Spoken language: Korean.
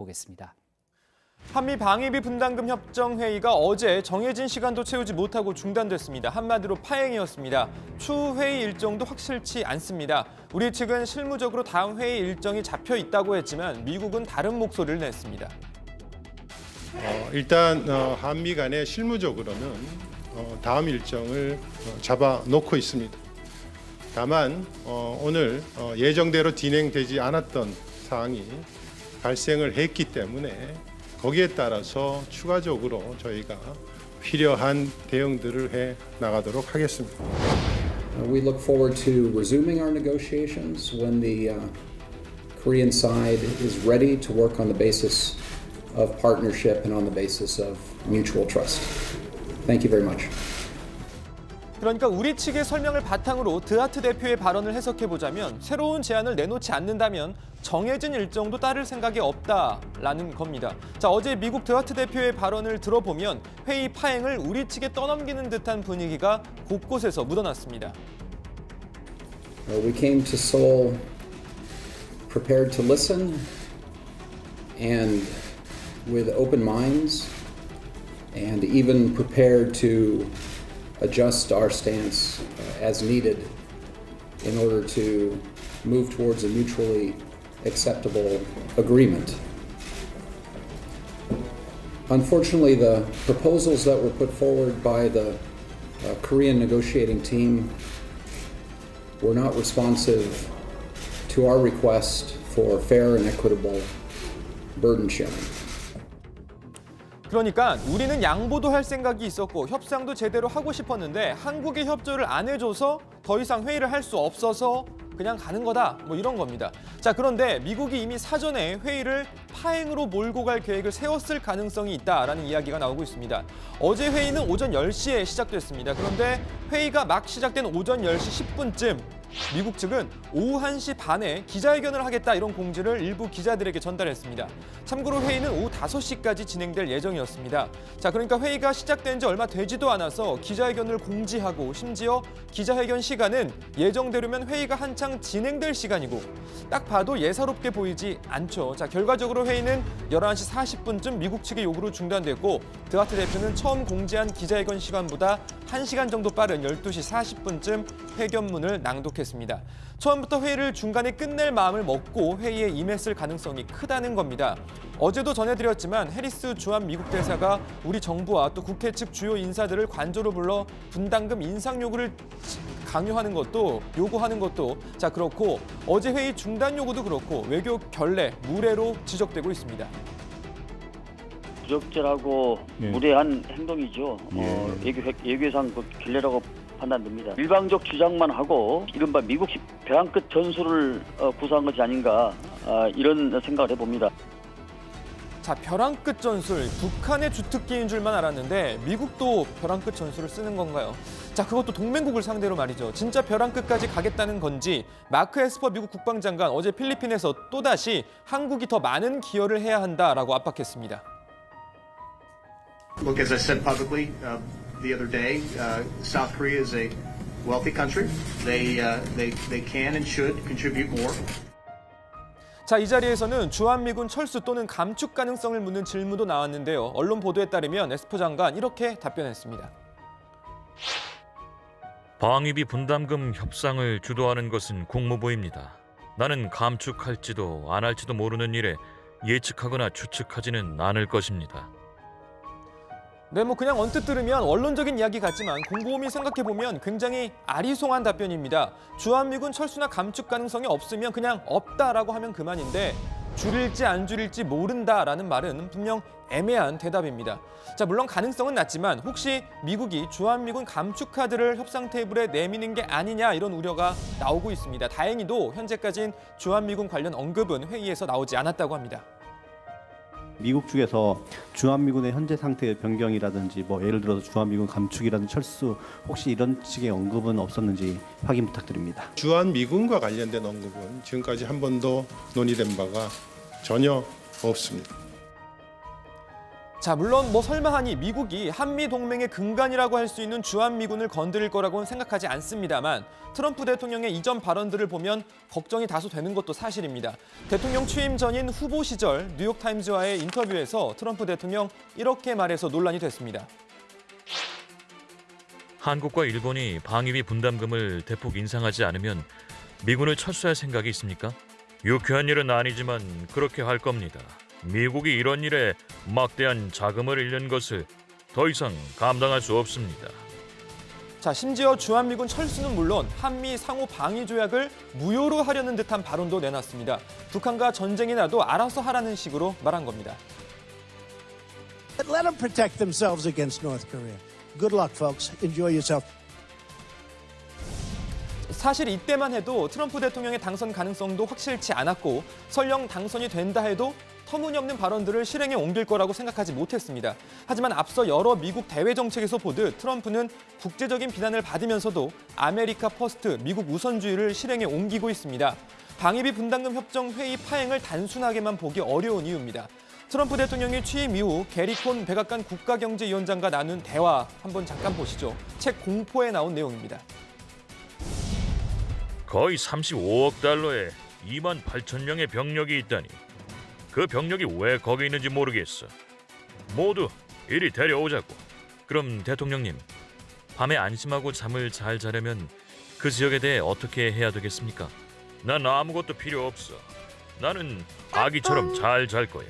보겠습니다. 한미 방위비 분담금 협정 회의가 어제 정해진 시간도 채우지 못하고 중단됐습니다. 한마디로 파행이었습니다. 추후 회의 일정도 확실치 않습니다. 우리 측은 실무적으로 다음 회의 일정이 잡혀 있다고 했지만 미국은 다른 목소리를 냈습니다. 일단 한미 간에 실무적으로는 다음 일정을 잡아놓고 있습니다. 다만 오늘 예정대로 진행되지 않았던 사항이 발생을 했기 때문에 거기에 따라서 추가적으로 저희가 필요한 대응들을 해 나가도록 하겠습니다. We look forward to resuming our negotiations when the Korean side is ready to work on the basis of partnership and on the basis of mutual trust. Thank you very much. 그러니까 우리 측의 설명을 바탕으로 드하트 대표의 발언을 해석해보자면 새로운 제안을 내놓지 않는다면 정해진 일정도 따를 생각이 없다라는 겁니다. 자, 어제 미국 드하트 대표의 발언을 들어보면 회의 파행을 우리 측에 떠넘기는 듯한 분위기가 곳곳에서 묻어났습니다. We came to Seoul prepared to listen and with open minds and even prepared to adjust our stance as needed in order to move towards a mutually acceptable agreement. Unfortunately, the proposals that were put forward by the Korean negotiating team were not responsive to our request for fair and equitable burden sharing. 그러니까 우리는 양보도 할 생각이 있었고 협상도 제대로 하고 싶었는데 한국이 협조를 안 해줘서 더 이상 회의를 할 수 없어서 그냥 가는 거다, 뭐 이런 겁니다. 자, 그런데 미국이 이미 사전에 회의를 파행으로 몰고 갈 계획을 세웠을 가능성이 있다라는 이야기가 나오고 있습니다. 어제 회의는 오전 10시에 시작됐습니다. 그런데 회의가 막 시작된 오전 10시 10분쯤 미국 측은 오후 1시 반에 기자회견을 하겠다 이런 공지를 일부 기자들에게 전달했습니다. 참고로 회의는 오후 5시까지 진행될 예정이었습니다. 자, 그러니까 회의가 시작된 지 얼마 되지도 않아서 기자회견을 공지하고 심지어 기자회견 시간은 예정대로면 회의가 한창 진행될 시간이고 딱 봐도 예사롭게 보이지 않죠. 자, 결과적으로 회의는 11시 40분쯤 미국 측의 요구로 중단됐고 드하트 대표는 처음 공지한 기자회견 시간보다 1시간 정도 빠른 12시 40분쯤 회견문을 낭독했습니다. 처음부터 회의를 중간에 끝낼 마음을 먹고 회의에 임했을 가능성이 크다는 겁니다. 어제도 전해드렸지만 해리스 주한 미국 대사가 우리 정부와 또 국회 측 주요 인사들을 관저로 불러 분담금 인상 요구를 요구하는 것도 자, 그렇고 어제 회의 중단 요구도 그렇고 외교 결례, 무례로 지적되고 있습니다. 부적절하고 무례한 행동이죠. 외교상 그 결례라고 판단됩니다. 일방적 주장만 하고 이른바 미국식 벼랑 끝 전술을 구사한 것이 아닌가 이런 생각을 해봅니다. 자, 벼랑 끝 전술, 북한의 주특기인 줄만 알았는데 미국도 벼랑 끝 전술을 쓰는 건가요? 자, 그것도 동맹국을 상대로 말이죠. 진짜 벼랑 끝까지 가겠다는 건지 마크 에스퍼 미국 국방장관 어제 필리핀에서 또다시 한국이 더 많은 기여를 해야 한다라고 압박했습니다. Look, as I said publicly the other day, South Korea is a wealthy country. They can and should contribute more. 자, 이 자리에서는 주한미군 철수 또는 감축 가능성을 묻는 질문도 나왔는데요. 언론 보도에 따르면 에스퍼 장관 이렇게 답변했습니다. 방위비 분담금 협상을 주도하는 것은 국무부입니다. 나는 감축할지도 안 할지도 모르는 일에 예측하거나 추측하지는 않을 것입니다. 네, 뭐 그냥 언뜻 들으면 원론적인 이야기 같지만 곰곰이 생각해보면 굉장히 아리송한 답변입니다. 주한미군 철수나 감축 가능성이 없으면 그냥 없다라고 하면 그만인데 줄일지 안 줄일지 모른다라는 말은 분명 애매한 대답입니다. 자, 물론 가능성은 낮지만 혹시 미국이 주한미군 감축 카드를 협상 테이블에 내미는 게 아니냐 이런 우려가 나오고 있습니다. 다행히도 현재까지는 주한미군 관련 언급은 회의에서 나오지 않았다고 합니다. 미국 측에서 주한미군의 현재 상태의 변경이라든지 뭐 예를 들어서 주한미군 감축이라든지 철수 혹시 이런 식의 언급은 없었는지 확인 부탁드립니다. 주한미군과 관련된 언급은 지금까지 한 번도 논의된 바가 전혀 없습니다. 자, 물론 뭐 설마하니 미국이 한미 동맹의 근간이라고 할 수 있는 주한미군을 건드릴 거라고는 생각하지 않습니다만 트럼프 대통령의 이전 발언들을 보면 걱정이 다소 되는 것도 사실입니다. 대통령 취임 전인 후보 시절 뉴욕타임즈와의 인터뷰에서 트럼프 대통령 이렇게 말해서 논란이 됐습니다. 한국과 일본이 방위비 분담금을 대폭 인상하지 않으면 미군을 철수할 생각이 있습니까? 유쾌한 일은 아니지만 그렇게 할 겁니다. 미국이 이런 일에 막대한 자금을 잃는 것을 더 이상 감당할 수 없습니다. 자, 심지어 주한미군 철수는 물론 한미 상호 방위 조약을 무효로 하려는 듯한 발언도 내놨습니다. 북한과 전쟁이 나도 알아서 하라는 식으로 말한 겁니다. Let them protect themselves against North Korea. Good luck, folks. Enjoy yourself. 사실 이때만 해도 트럼프 대통령의 당선 가능성도 확실치 않았고 설령 당선이 된다 해도 터무니없는 발언들을 실행에 옮길 거라고 생각하지 못했습니다. 하지만 앞서 여러 미국 대외 정책에서 보듯 트럼프는 국제적인 비난을 받으면서도 아메리카 퍼스트, 미국 우선주의를 실행에 옮기고 있습니다. 방위비 분담금 협정 회의 파행을 단순하게만 보기 어려운 이유입니다. 트럼프 대통령이 취임 이후 게리콘 백악관 국가경제위원장과 나눈 대화 한번 잠깐 보시죠. 책 공포에 나온 내용입니다. 거의 35억 달러에 2만 8천 명의 병력이 있다니 그 병력이 왜 거기 있는지 모르겠어. 모두 이리 데려오자고. 그럼 대통령님, 밤에 안심하고 잠을 잘 자려면 그 지역에 대해 어떻게 해야 되겠습니까? 난 아무것도 필요 없어. 나는 아기처럼 잘 잘 거야.